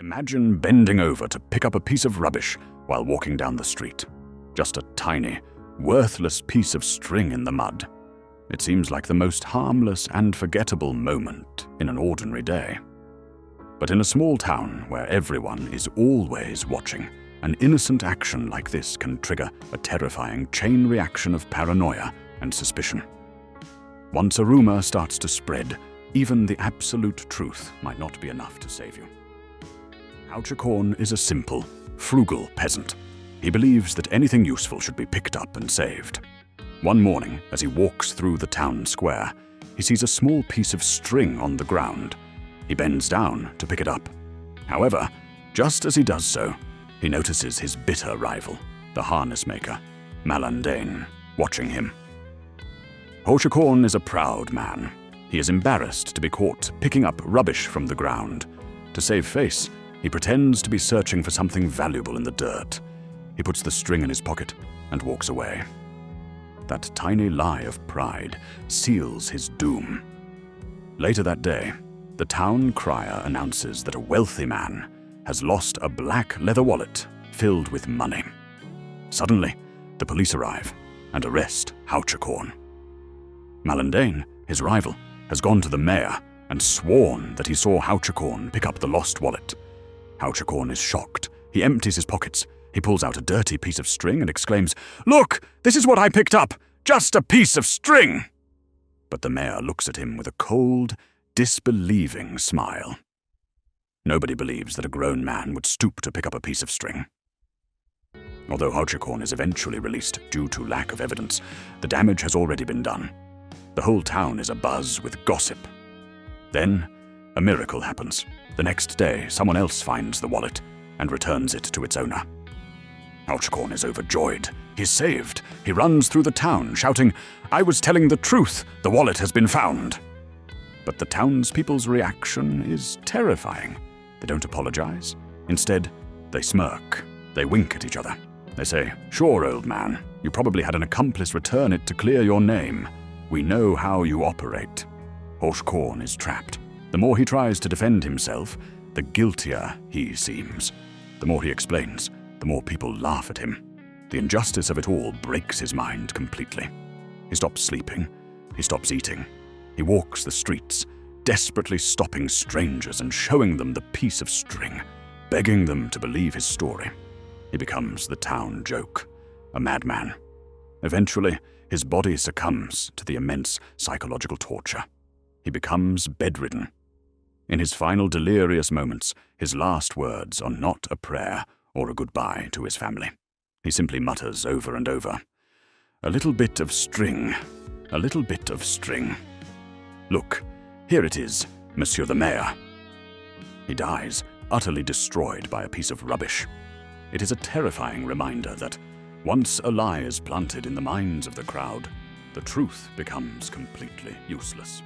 Imagine bending over to pick up a piece of rubbish while walking down the street. Just a tiny, worthless piece of string in the mud. It seems like the most harmless and forgettable moment in an ordinary day. But in a small town where everyone is always watching, an innocent action like this can trigger a terrifying chain reaction of paranoia and suspicion. Once a rumor starts to spread, even the absolute truth might not be enough to save you. Hauchecorn is a simple, frugal peasant. He believes that anything useful should be picked up and saved. One morning, as he walks through the town square, he sees a small piece of string on the ground. He bends down to pick it up. However, just as he does so, he notices his bitter rival, the harness maker, Malandain, watching him. Hauchecorn is a proud man. He is embarrassed to be caught picking up rubbish from the ground. To save face, he pretends to be searching for something valuable in the dirt. He puts the string in his pocket and walks away. That tiny lie of pride seals his doom. Later that day, the town crier announces that a wealthy man has lost a black leather wallet filled with money. Suddenly, the police arrive and arrest Hauchecorn. Malandain, his rival, has gone to the mayor and sworn that he saw Hauchecorn pick up the lost wallet. Hauchecorn is shocked. He empties his pockets. He pulls out a dirty piece of string and exclaims, "Look, this is what I picked up! Just a piece of string!" But the mayor looks at him with a cold, disbelieving smile. Nobody believes that a grown man would stoop to pick up a piece of string. Although Hauchecorn is eventually released due to lack of evidence, the damage has already been done. The whole town is abuzz with gossip. Then, a miracle happens. The next day, someone else finds the wallet and returns it to its owner. Hauchecorn is overjoyed. He's saved. He runs through the town, shouting, "I was telling the truth. The wallet has been found." But the townspeople's reaction is terrifying. They don't apologize. Instead, they smirk. They wink at each other. They say, "Sure, old man, you probably had an accomplice return it to clear your name. We know how you operate." Hauchecorn is trapped. The more he tries to defend himself, the guiltier he seems. The more he explains, the more people laugh at him. The injustice of it all breaks his mind completely. He stops sleeping. He stops eating. He walks the streets, desperately stopping strangers and showing them the piece of string, begging them to believe his story. He becomes the town joke, a madman. Eventually, his body succumbs to the immense psychological torture. He becomes bedridden. In his final delirious moments, his last words are not a prayer or a goodbye to his family. He simply mutters over and over, "A little bit of string, a little bit of string. Look, here it is, Monsieur the Mayor." He dies, utterly destroyed by a piece of rubbish. It is a terrifying reminder that once a lie is planted in the minds of the crowd, the truth becomes completely useless.